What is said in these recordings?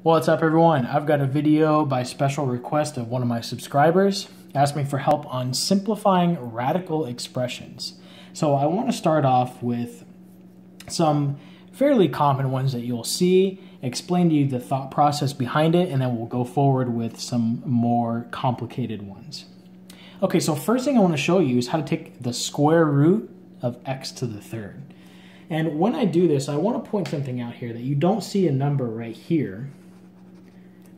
What's up, everyone? I've got a video by special request of one of my subscribers asking for help on simplifying radical expressions. So I want to start off with some fairly common ones that you'll see, explain to you the thought process behind it, and then we'll go forward with some more complicated ones. Okay, so first thing I want to show you is how to take the square root of x to the third. And when I do this, I want to point something out here that you don't see a number right here,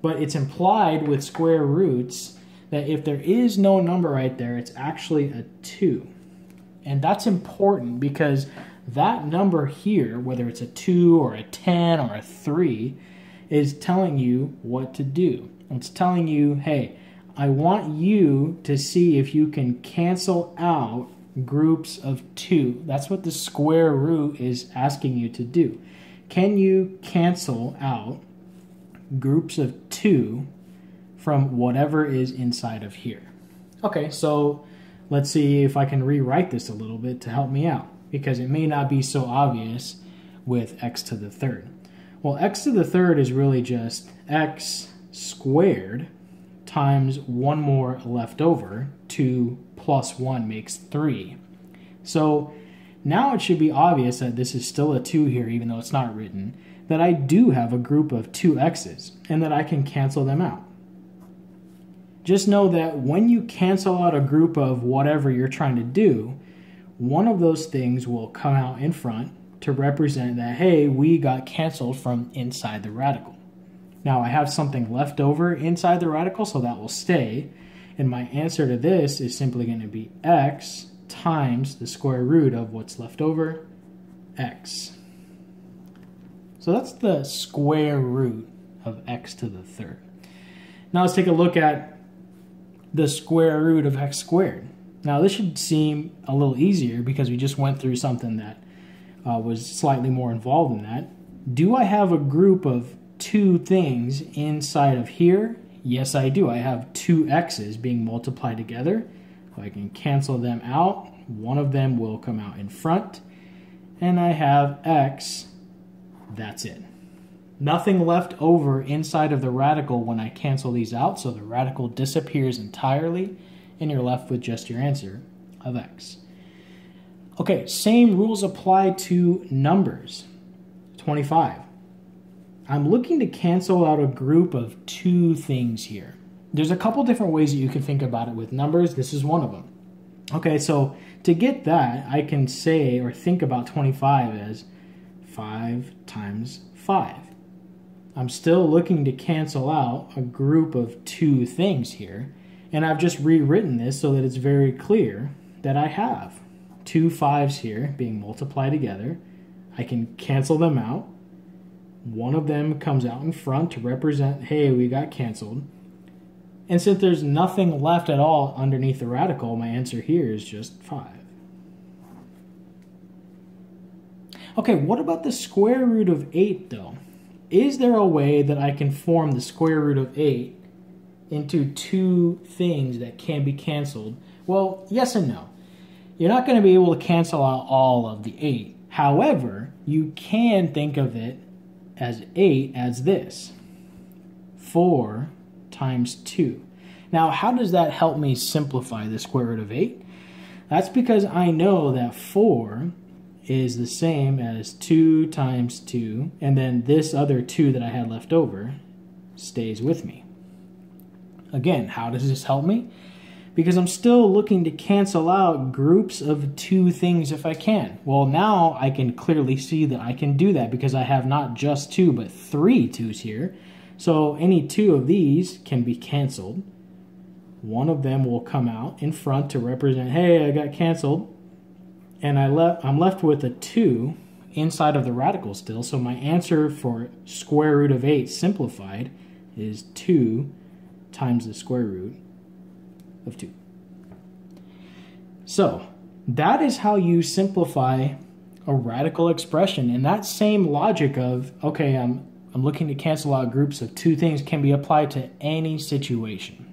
but it's implied with square roots that if there is no number right there, it's actually a 2. And that's important because that number here, whether it's a 2 or a 10 or a 3, is telling you what to do. It's telling you, hey, I want you to see if you can cancel out groups of 2. That's what the square root is asking you to do. Can you cancel out groups of 2 from whatever is inside of here? Okay, so let's see if I can rewrite this a little bit to help me out, because it may not be so obvious with x to the third. Well, x to the third is really just x squared times one more left over. 2 plus 1 makes 3. So now it should be obvious that this is still a 2 here, even though it's not written, that I do have a group of 2 x's and that I can cancel them out. Just know that when you cancel out a group of whatever you're trying to do, one of those things will come out in front to represent that, hey, we got canceled from inside the radical. Now I have something left over inside the radical, so that will stay. And my answer to this is simply going to be x times the square root of what's left over, x. So that's the square root of x to the third. Now let's take a look at the square root of x squared. Now this should seem a little easier because we just went through something that was slightly more involved in that. Do I have a group of 2 things inside of here? Yes, I do. I have 2 x's being multiplied together. So I can cancel them out. One of them will come out in front. And I have x. That's it. Nothing left over inside of the radical when I cancel these out, so the radical disappears entirely, and you're left with just your answer of x. Okay, same rules apply to numbers. 25. I'm looking to cancel out a group of 2 things here. There's a couple different ways that you can think about it with numbers. This is one of them. Okay, so to get that, I can say or think about 25 as 5 times 5. I'm still looking to cancel out a group of 2 things here, and I've just rewritten this so that it's very clear that I have 2 5s here being multiplied together. I can cancel them out. One of them comes out in front to represent, hey, we got canceled. And since there's nothing left at all underneath the radical, my answer here is just 5. Okay, what about the square root of 8 though? Is there a way that I can form the square root of 8 into 2 things that can be canceled? Well, yes and no. You're not going to be able to cancel out all of the 8. However, you can think of it as 8 as this. 4 times 2. Now, how does that help me simplify the square root of 8? That's because I know that 4 is the same as 2 times 2, and then this other 2 that I had left over stays with me. Again, how does this help me? Because I'm still looking to cancel out groups of 2 things if I can. Well, now I can clearly see that I can do that because I have not just 2 but 3 2's here. So any 2 of these can be canceled. One of them will come out in front to represent, hey, I got canceled. And I'm left with a 2 inside of the radical still. So my answer for square root of 8 simplified is 2 times the square root of 2. So that is how you simplify a radical expression. And that same logic of, okay, I'm looking to cancel out groups of 2 things can be applied to any situation.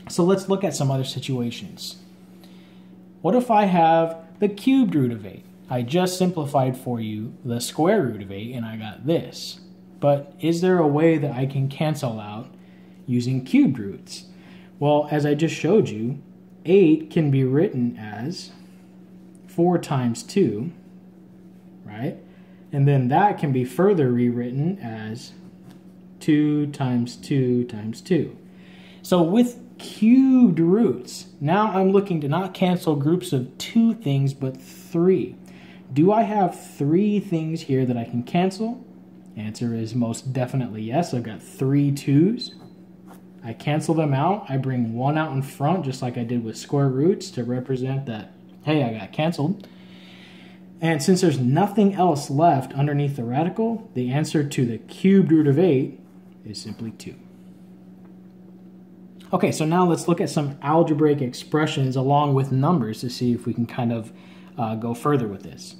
So let's look at some other situations. What if I have the cubed root of 8? I just simplified for you the square root of 8 and I got this. but is there a way that I can cancel out using cubed roots? Well, as I just showed you, 8 can be written as 4 times 2, right? And then that can be further rewritten as 2 times 2 times 2. So with cubed roots, now I'm looking to not cancel groups of 2 things, but 3. Do I have 3 things here that I can cancel? Answer is most definitely yes. I've got 3 2's. I cancel them out. I bring 1 out in front, just like I did with square roots, to represent that, hey, I got canceled. And since there's nothing else left underneath the radical, the answer to the cubed root of 8 is simply 2. Okay, so now let's look at some algebraic expressions along with numbers to see if we can kind of go further with this.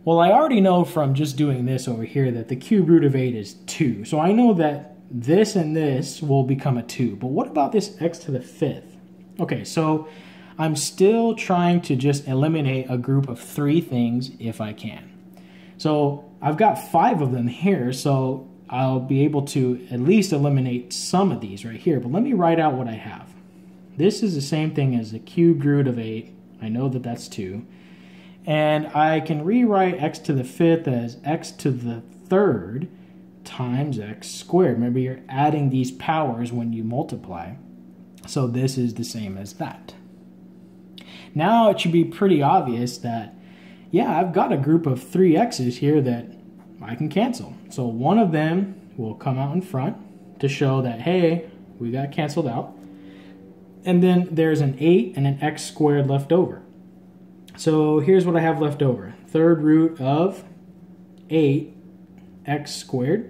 Well, I already know from just doing this over here that the cube root of 8 is 2. So I know that this and this will become a 2. But what about this x to the 5th? Okay, so I'm still trying to just eliminate a group of 3 things if I can. So I've got 5 of them here, so I'll be able to at least eliminate some of these right here. But let me write out what I have. This is the same thing as the cubed root of 8. I know that that's 2. And I can rewrite x to the 5th as x to the 3rd times x squared. Remember, you're adding these powers when you multiply. So this is the same as that. Now it should be pretty obvious that, yeah, I've got a group of 3 x's here that I can cancel. So one of them will come out in front to show that, hey, we got canceled out. And then there's an 8 and an x squared left over. So here's what I have left over. 3rd root of 8x squared.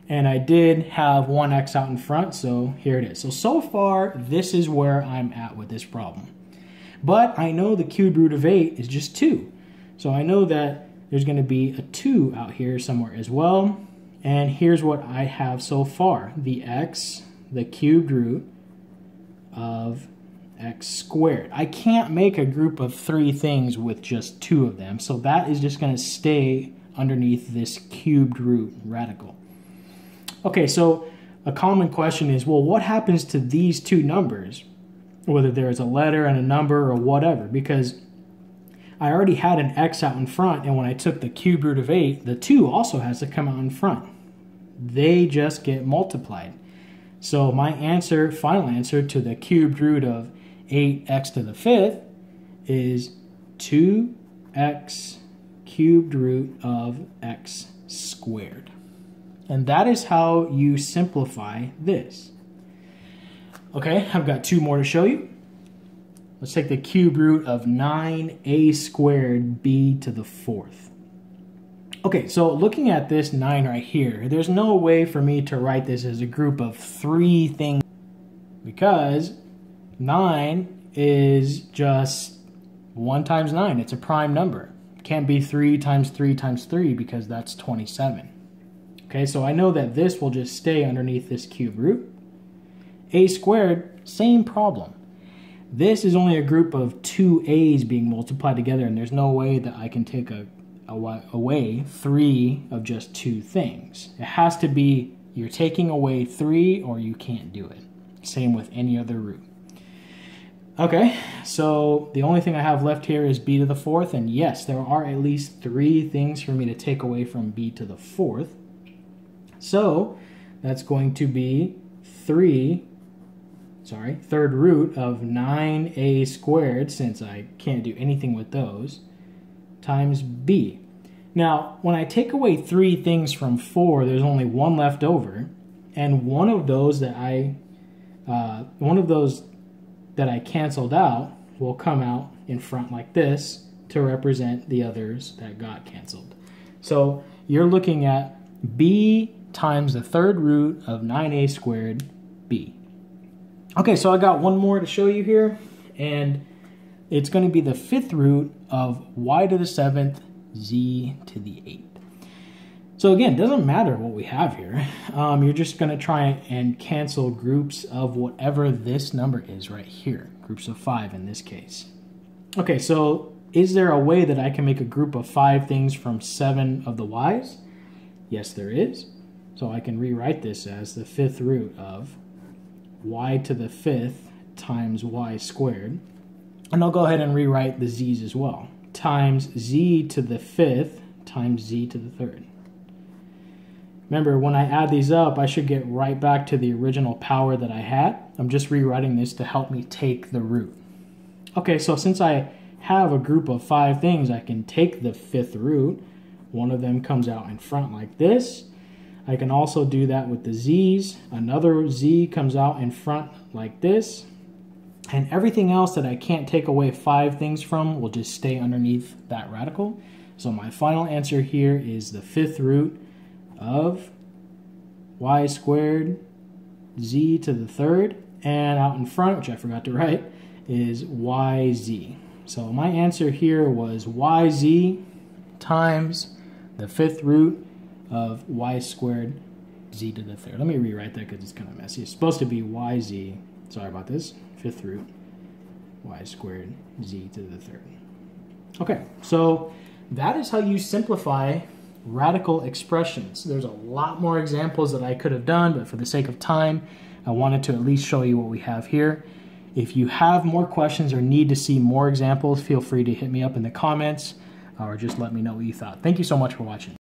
And I did have 1x out in front, so here it is. So far, this is where I'm at with this problem. But I know the cubed root of 8 is just 2. So I know that there's going to be a 2 out here somewhere as well. And here's what I have so far. The x, the cubed root of x squared. I can't make a group of 3 things with just 2 of them. So that is just going to stay underneath this cubed root radical. Okay, so a common question is, well, what happens to these 2 numbers? Whether there's a letter and a number or whatever, because I already had an x out in front, and when I took the cube root of 8, the 2 also has to come out in front. They just get multiplied. So my answer, final answer to the cubed root of 8x to the 5th is 2x cubed root of x squared. And that is how you simplify this. Okay, I've got 2 more to show you. Let's take the cube root of 9a squared b to the 4th. Okay, so looking at this 9 right here, there's no way for me to write this as a group of 3 things because 9 is just 1 times 9. It's a prime number. It can't be 3 times 3 times 3 because that's 27. Okay, so I know that this will just stay underneath this cube root. A squared, same problem. This is only a group of 2 a's being multiplied together, and there's no way that I can take away 3 of just 2 things. It has to be you're taking away 3 or you can't do it. Same with any other root. Okay, so the only thing I have left here is b to the 4th, and yes, there are at least 3 things for me to take away from b to the 4th. So that's going to be 3rd root of 9a squared, since I can't do anything with those, times b. Now, when I take away 3 things from 4, there's only 1 left over, and one of those that I canceled out will come out in front like this to represent the others that got canceled. So you're looking at b times the 3rd root of 9a squared b. Okay, so I got one more to show you here, and it's going to be the 5th root of y to the 7th z to the 8th. So again, it doesn't matter what we have here. You're just going to try and cancel groups of whatever this number is right here, groups of 5 in this case. Okay, so is there a way that I can make a group of 5 things from 7 of the y's? Yes, there is. So I can rewrite this as the fifth root of y to the fifth times y squared. And I'll go ahead and rewrite the z's as well. Times z to the fifth times z to the third. Remember, when I add these up, I should get right back to the original power that I had. I'm just rewriting this to help me take the root. Okay, so since I have a group of 5 things, I can take the fifth root. One of them comes out in front like this. I can also do that with the z's. Another z comes out in front like this. And everything else that I can't take away 5 things from will just stay underneath that radical. So my final answer here is the fifth root of y squared z to the third, and out in front, which I forgot to write, is yz. So my answer here was yz times the fifth root of y squared z to the third. Let me rewrite that because it's kind of messy. It's supposed to be yz, sorry about this, fifth root y squared z to the third. Okay, so that is how you simplify radical expressions. There's a lot more examples that I could have done, but for the sake of time, I wanted to at least show you what we have here. If you have more questions or need to see more examples, feel free to hit me up in the comments or just let me know what you thought. Thank you so much for watching.